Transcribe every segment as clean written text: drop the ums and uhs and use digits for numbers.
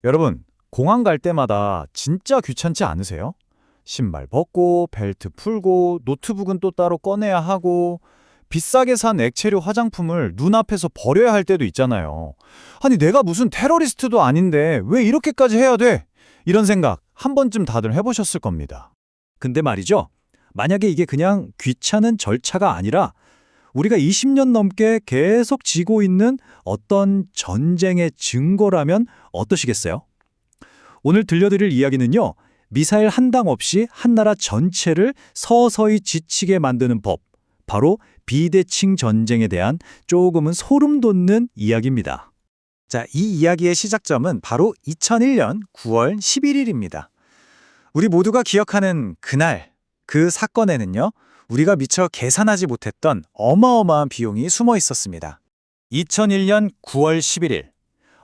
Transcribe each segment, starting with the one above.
여러분, 공항 갈 때마다 진짜 귀찮지 않으세요? 신발 벗고, 벨트 풀고, 노트북은 또 따로 꺼내야 하고, 비싸게 산 액체류 화장품을 눈앞에서 버려야 할 때도 있잖아요. 아니, 내가 무슨 테러리스트도 아닌데 왜 이렇게까지 해야 돼? 이런 생각 한 번쯤 다들 해보셨을 겁니다. 근데 말이죠. 만약에 이게 그냥 귀찮은 절차가 아니라 우리가 20년 넘게 계속 지고 있는 어떤 전쟁의 증거라면 어떠시겠어요? 오늘 들려드릴 이야기는요. 미사일 한 당 없이 한 나라 전체를 서서히 지치게 만드는 법, 바로 비대칭 전쟁에 대한 조금은 소름 돋는 이야기입니다. 자, 이 이야기의 시작점은 바로 2001년 9월 11일입니다. 우리 모두가 기억하는 그날, 그 사건에는요, 우리가 미처 계산하지 못했던 어마어마한 비용이 숨어 있었습니다. 2001년 9월 11일,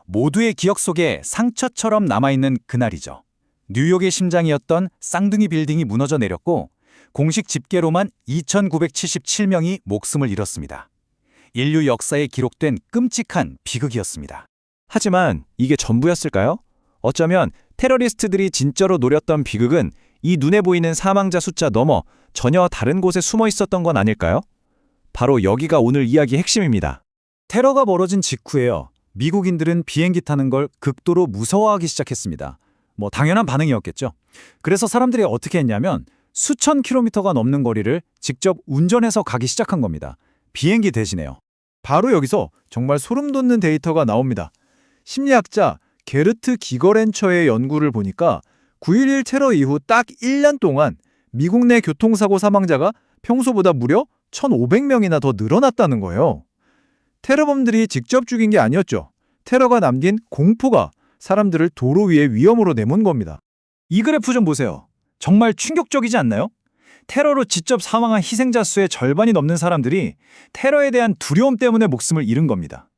모두의 기억 속에 상처처럼 남아있는 그날이죠. 뉴욕의 심장이었던 쌍둥이 빌딩이 무너져 내렸고 공식 집계로만 2,977명이 목숨을 잃었습니다. 인류 역사에 기록된 끔찍한 비극이었습니다. 하지만 이게 전부였을까요? 어쩌면 테러리스트들이 진짜로 노렸던 비극은 이 눈에 보이는 사망자 숫자 넘어 전혀 다른 곳에 숨어 있었던 건 아닐까요? 바로 여기가 오늘 이야기의 핵심입니다. 테러가 벌어진 직후에요. 미국인들은 비행기 타는 걸 극도로 무서워하기 시작했습니다. 당연한 반응이었겠죠. 그래서 사람들이 어떻게 했냐면 수천 킬로미터가 넘는 거리를 직접 운전해서 가기 시작한 겁니다. 비행기 대신에요. 바로 여기서 정말 소름 돋는 데이터가 나옵니다. 심리학자 게르트 기거렌처의 연구를 보니까 9.11 테러 이후 딱 1년 동안 미국 내 교통사고 사망자가 평소보다 무려 1,500명이나 더 늘어났다는 거예요. 테러범들이 직접 죽인 게 아니었죠. 테러가 남긴 공포가 사람들을 도로 위에 위험으로 내몬 겁니다. 이 그래프 좀 보세요. 정말 충격적이지 않나요? 테러로 직접 사망한 희생자 수의 절반이 넘는 사람들이 테러에 대한 두려움 때문에 목숨을 잃은 겁니다.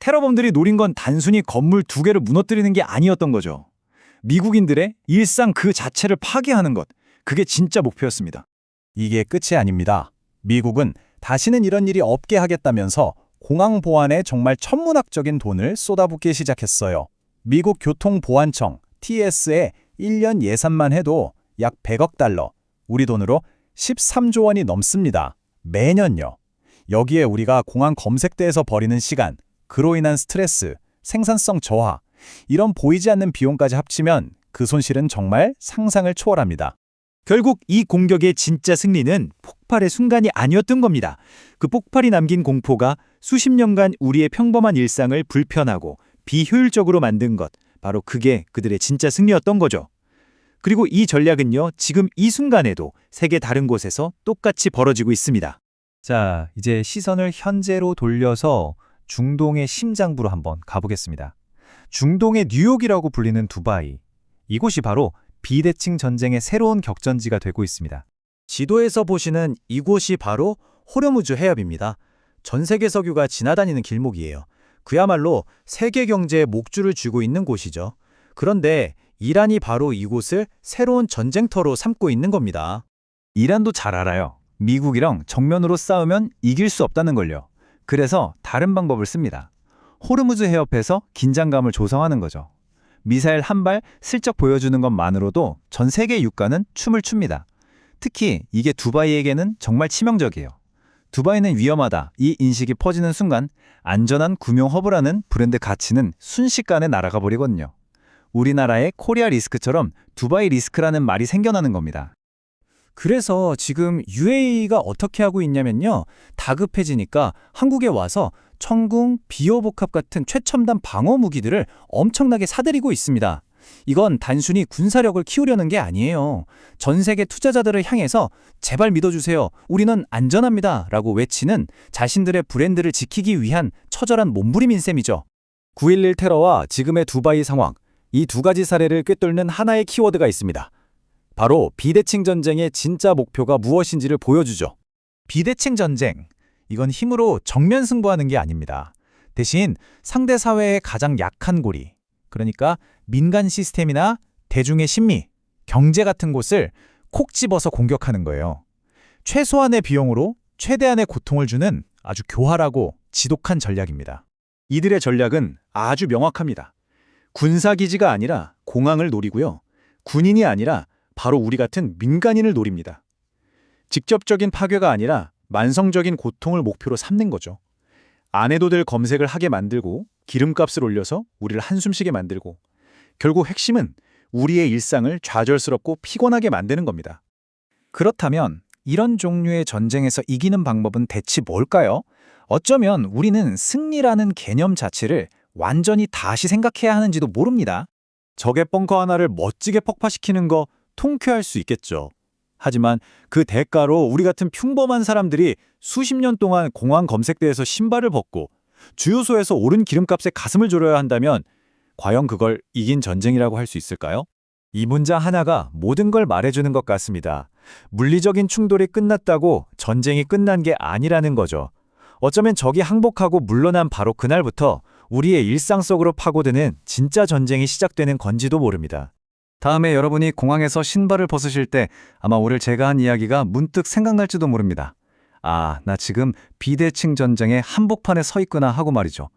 테러범들이 노린 건 단순히 건물 2개를 무너뜨리는 게 아니었던 거죠. 미국인들의 일상 그 자체를 파괴하는 것, 그게 진짜 목표였습니다. 이게 끝이 아닙니다. 미국은 다시는 이런 일이 없게 하겠다면서 공항 보안에 정말 천문학적인 돈을 쏟아붓기 시작했어요. 미국 교통보안청 TS의 1년 예산만 해도 약 100억 달러, 우리 돈으로 13조 원이 넘습니다. 매년요. 여기에 우리가 공항 검색대에서 버리는 시간, 그로 인한 스트레스, 생산성 저하, 이런 보이지 않는 비용까지 합치면 그 손실은 정말 상상을 초월합니다. 결국 이 공격의 진짜 승리는 폭발의 순간이 아니었던 겁니다. 그 폭발이 남긴 공포가 수십 년간 우리의 평범한 일상을 불편하고 비효율적으로 만든 것, 바로 그게 그들의 진짜 승리였던 거죠. 그리고 이 전략은요, 지금 이 순간에도 세계 다른 곳에서 똑같이 벌어지고 있습니다. 자, 이제 시선을 현재로 돌려서 중동의 심장부로 한번 가보겠습니다. 중동의 뉴욕이라고 불리는 두바이. 이곳이 바로 비대칭 전쟁의 새로운 격전지가 되고 있습니다. 지도에서 보시는 이곳이 바로 호르무즈 해협입니다. 전 세계 석유가 지나다니는 길목이에요. 그야말로 세계 경제의 목줄을 쥐고 있는 곳이죠. 그런데 이란이 바로 이곳을 새로운 전쟁터로 삼고 있는 겁니다. 이란도 잘 알아요. 미국이랑 정면으로 싸우면 이길 수 없다는 걸요. 그래서 다른 방법을 씁니다. 호르무즈 해협에서 긴장감을 조성하는 거죠. 미사일 한 발 슬쩍 보여주는 것만으로도 전 세계 유가는 춤을 춥니다. 특히 이게 두바이에게는 정말 치명적이에요. 두바이는 위험하다, 이 인식이 퍼지는 순간 안전한 금융 허브라는 브랜드 가치는 순식간에 날아가 버리거든요. 우리나라의 코리아 리스크처럼 두바이 리스크라는 말이 생겨나는 겁니다. 그래서 지금 UAE가 어떻게 하고 있냐면요. 다급해지니까 한국에 와서 천궁, 비호복합 같은 최첨단 방어 무기들을 엄청나게 사들이고 있습니다. 이건 단순히 군사력을 키우려는 게 아니에요. 전 세계 투자자들을 향해서 제발 믿어주세요. 우리는 안전합니다. 라고 외치는 자신들의 브랜드를 지키기 위한 처절한 몸부림인 셈이죠. 9.11 테러와 지금의 두바이 상황, 이 두 가지 사례를 꿰뚫는 하나의 키워드가 있습니다. 바로 비대칭 전쟁의 진짜 목표가 무엇인지를 보여주죠. 비대칭 전쟁. 이건 힘으로 정면 승부하는 게 아닙니다. 대신 상대 사회의 가장 약한 고리, 그러니까 민간 시스템이나 대중의 심리, 경제 같은 곳을 콕 집어서 공격하는 거예요. 최소한의 비용으로 최대한의 고통을 주는 아주 교활하고 지독한 전략입니다. 이들의 전략은 아주 명확합니다. 군사기지가 아니라 공항을 노리고요. 군인이 아니라 바로 우리 같은 민간인을 노립니다. 직접적인 파괴가 아니라 만성적인 고통을 목표로 삼는 거죠. 안 해도 될 검색을 하게 만들고 기름값을 올려서 우리를 한숨 쉬게 만들고 결국 핵심은 우리의 일상을 좌절스럽고 피곤하게 만드는 겁니다. 그렇다면 이런 종류의 전쟁에서 이기는 방법은 대체 뭘까요? 어쩌면 우리는 승리라는 개념 자체를 완전히 다시 생각해야 하는지도 모릅니다. 적의 벙커 하나를 멋지게 폭파시키는 거 통쾌할 수 있겠죠. 하지만 그 대가로 우리 같은 평범한 사람들이 수십 년 동안 공항 검색대에서 신발을 벗고 주유소에서 오른 기름값에 가슴을 졸여야 한다면 과연 그걸 이긴 전쟁이라고 할 수 있을까요? 이 문장 하나가 모든 걸 말해주는 것 같습니다. 물리적인 충돌이 끝났다고 전쟁이 끝난 게 아니라는 거죠. 어쩌면 적이 항복하고 물러난 바로 그날부터 우리의 일상 속으로 파고드는 진짜 전쟁이 시작되는 건지도 모릅니다. 다음에 여러분이 공항에서 신발을 벗으실 때 아마 오늘 제가 한 이야기가 문득 생각날지도 모릅니다. 아, 나 지금 비대칭 전쟁의 한복판에 서 있구나 하고 말이죠.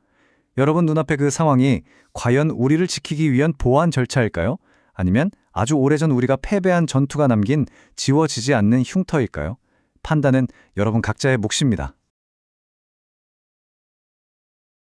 여러분 눈앞의 그 상황이 과연 우리를 지키기 위한 보안 절차일까요? 아니면 아주 오래전 우리가 패배한 전투가 남긴 지워지지 않는 흉터일까요? 판단은 여러분 각자의 몫입니다.